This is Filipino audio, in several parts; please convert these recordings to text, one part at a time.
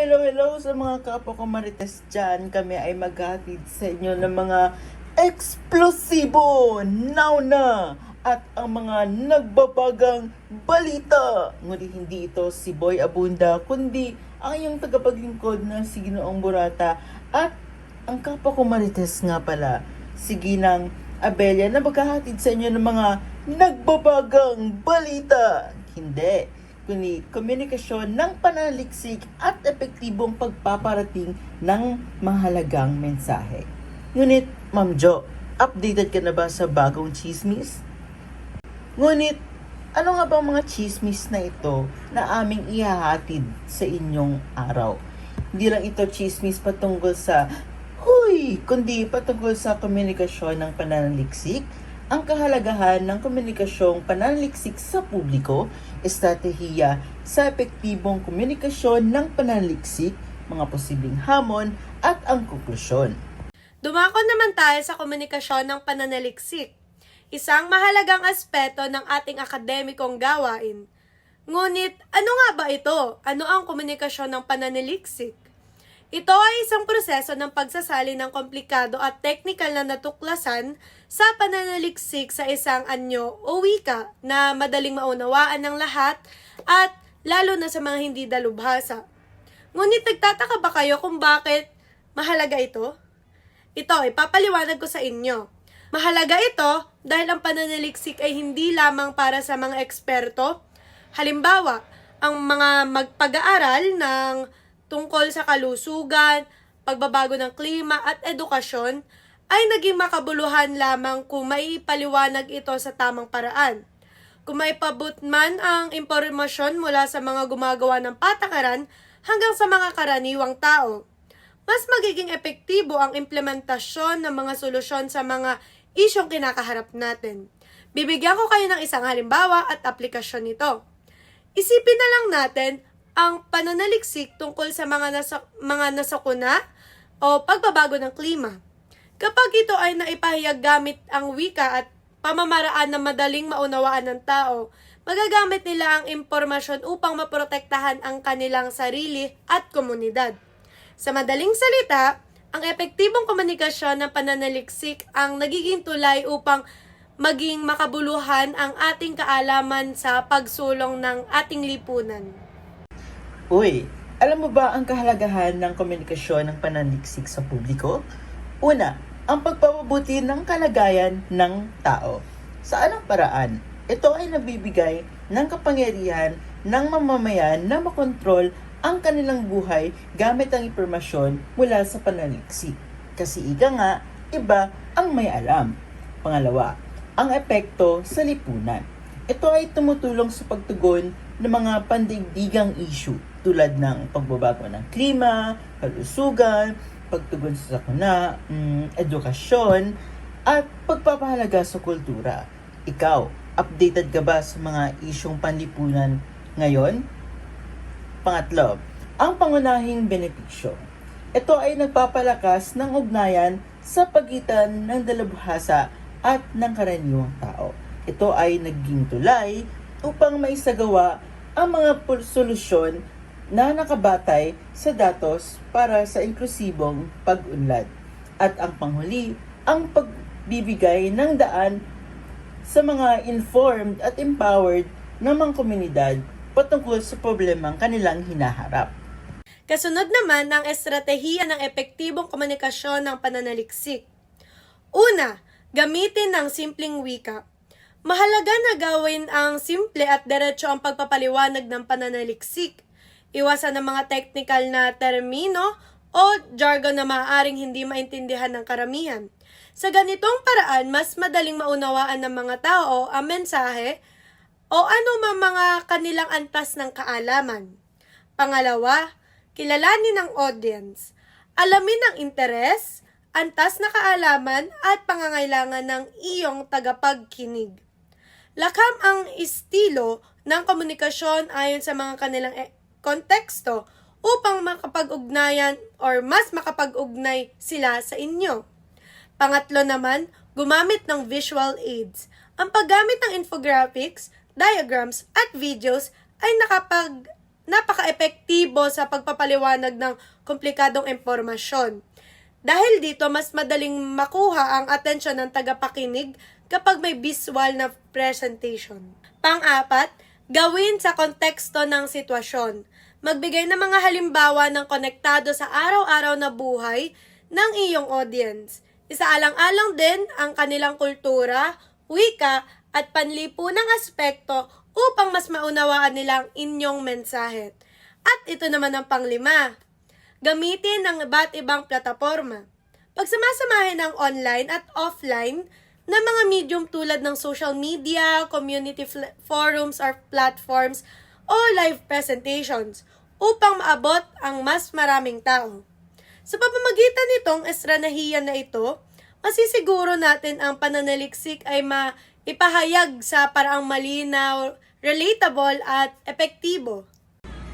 hello sa mga kapwa ko Marites dyan. Kami ay maghatid sa inyo ng mga eksplosibo, now na, at ang mga nagbabagang balita. Ngunit hindi ito si Boy Abunda, kundi ang iyong tagapaglingkod na si Ginoong Burata at ang kapwa ko Marites nga pala, si Ginang Abelia, na maghahatid sa inyo ng mga nagbabagang balita. Hindi, kundi komunikasyon ng pananaliksik at epektibong pagpaparating ng mahalagang mensahe. Ngunit, Ma'am Jo, updated ka na ba sa bagong chismis? Ngunit, ano nga ba mga chismis na ito na aming ihahatid sa inyong araw? Hindi lang ito chismis patungkol sa kundi patungkol sa komunikasyon ng pananaliksik, ang kahalagahan ng komunikasyong pananaliksik sa publiko, estratehiya sa epektibong komunikasyon ng pananaliksik, mga posibleng hamon, at ang konklusyon. Dumako naman tayo sa komunikasyon ng pananaliksik, isang mahalagang aspeto ng ating akademikong gawain. Ngunit, ano nga ba ito? Ano ang komunikasyon ng pananaliksik? Ito ay isang proseso ng pagsasali ng komplikado at teknikal na natuklasan sa pananaliksik sa isang anyo o wika na madaling maunawaan ng lahat at lalo na sa mga hindi dalubhasa. Ngunit nagtataka ba kayo kung bakit mahalaga ito? Ito, ipapaliwanag ko sa inyo. Mahalaga ito dahil ang pananaliksik ay hindi lamang para sa mga eksperto. Halimbawa, ang mga magpag-aaral ng tungkol sa kalusugan, pagbabago ng klima at edukasyon ay naging makabuluhan lamang kung maipaliwanag ito sa tamang paraan. Kung maipabot man ang impormasyon mula sa mga gumagawa ng patakaran hanggang sa mga karaniwang tao, mas magiging epektibo ang implementasyon ng mga solusyon sa mga isyong kinakaharap natin. Bibigyan ko kayo ng isang halimbawa at aplikasyon nito. Isipin na lang natin ang pananaliksik tungkol sa mga nasakuna o pagbabago ng klima. Kapag ito ay naipahayag gamit ang wika at pamamaraan na madaling maunawaan ng tao, magagamit nila ang impormasyon upang maprotektahan ang kanilang sarili at komunidad. Sa madaling salita, ang epektibong komunikasyon ng pananaliksik ang nagiging tulay upang maging makabuluhan ang ating kaalaman sa pagsulong ng ating lipunan. Alam mo ba ang kahalagahan ng komunikasyon ng pananaliksik sa publiko? Una, ang pagpapabuti ng kalagayan ng tao. Sa anong paraan? Ito ay nabibigay ng kapangyarihan ng mamamayan na makontrol ang kanilang buhay gamit ang impormasyon mula sa pananaliksik. Kasi ika nga, iba ang may alam. Pangalawa, ang epekto sa lipunan. Ito ay tumutulong sa pagtugon ng mga pandaigdigang issue tulad ng pagbabago ng klima, kalusugan, pagtugon sa sakuna, edukasyon, at pagpapahalaga sa kultura. Ikaw, updated ka ba sa mga isyong panlipunan ngayon? Pangatlo, ang pangunahing benepisyo. Ito ay nagpapalakas ng ugnayan sa pagitan ng dalubhasa at ng karaniwang tao. Ito ay naging tulay upang maisagawa ang mga solusyon na nakabatay sa datos para sa inklusibong pag-unlad. At ang panghuli, ang pagbibigay ng daan sa mga informed at empowered na mga komunidad patungkol sa problemang kanilang hinaharap. Kasunod naman ang estratehiya ng epektibong komunikasyon ng pananaliksik. Una, gamitin ng simpleng wika. Mahalaga na gawin ang simple at diretso ang pagpapaliwanag ng pananaliksik. Iwasan ng mga technical na termino o jargon na maaaring hindi maintindihan ng karamihan. Sa ganitong paraan, mas madaling maunawaan ng mga tao ang mensahe o anumang mga kanilang antas ng kaalaman. Pangalawa, kilalanin ang audience. Alamin ang interes, antas na kaalaman at pangangailangan ng iyong tagapagkinig. Lakham ang estilo ng komunikasyon ayon sa mga kanilang konteksto upang makapag-ugnayan or mas makapag-ugnay sila sa inyo. Pangatlo naman, gumamit ng visual aids. Ang paggamit ng infographics, diagrams at videos ay napaka-epektibo sa pagpapaliwanag ng komplikadong impormasyon. Dahil dito, mas madaling makuha ang atensyon ng tagapakinig kapag may visual na presentation. Pang-apat, gawin sa konteksto ng sitwasyon. Magbigay ng mga halimbawa ng konektado sa araw-araw na buhay ng iyong audience. Isaalang-alang din ang kanilang kultura, wika, at panlipunang aspekto upang mas maunawaan nila ang inyong mensahe. At ito naman ang panglima. Gamitin ang iba't ibang plataforma. Pagsamasamahin ng online at offline na mga medium tulad ng social media, community forums or platforms o live presentations upang maabot ang mas maraming tao. Sa pamamagitan nitong estranahiya na ito, masisiguro natin ang pananaliksik ay maipahayag sa paraang malinaw, relatable at epektibo.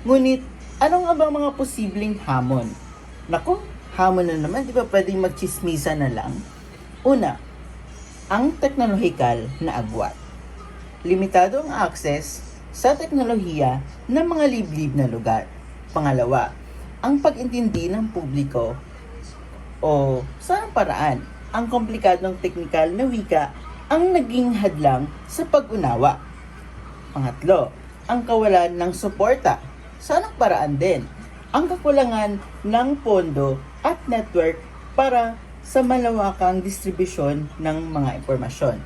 Ngunit, ano nga ba ang mga posibleng hamon? Naku, hamon na naman, di ba pwedeng magchismisa na lang? Una, ang teknolohikal na agwat. Limitado ang access sa teknolohiya ng mga liblib na lugar. Pangalawa, ang pag-intindi ng publiko o sa paraan, ang komplikadong teknikal na wika ang naging hadlang sa pag-unawa. Pangatlo, ang kawalan ng suporta. Sa anong paraan din, ang kakulangan ng pondo at network para sa malawakang distribusyon ng mga impormasyon.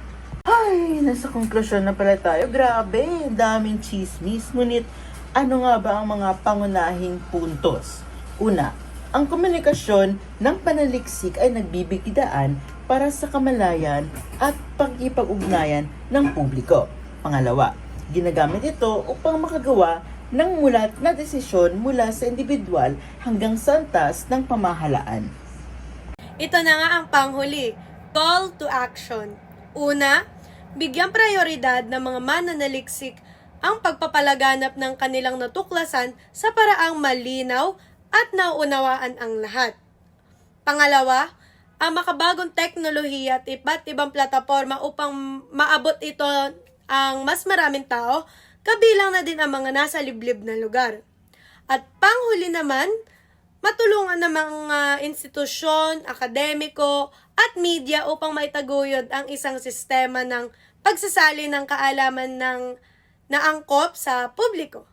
Ay, nasa konklusyon na pala tayo. Grabe, daming chismis. Ngunit, ano nga ba ang mga pangunahing puntos? Una, ang komunikasyon ng panaliksik ay nagbibigidaan para sa kamalayan at pag-ipag-ugnayan ng publiko. Pangalawa, ginagamit ito upang makagawa ng mulat na desisyon mula sa individual hanggang sa antas ng pamahalaan. Ito na nga ang panghuli, call to action. Una, bigyang prioridad ng mga mananaliksik ang pagpapalaganap ng kanilang natuklasan sa paraang malinaw at nauunawaan ang lahat. Pangalawa, ang makabagong teknolohiya at iba't ibang plataforma upang maabot ito ang mas maraming tao, kabilang na din ang mga nasa liblib na lugar. At panghuli naman, matulungan ng mga institusyon, akademiko, at media upang maitaguyod ang isang sistema ng pagsasali ng kaalaman ng naangkop sa publiko.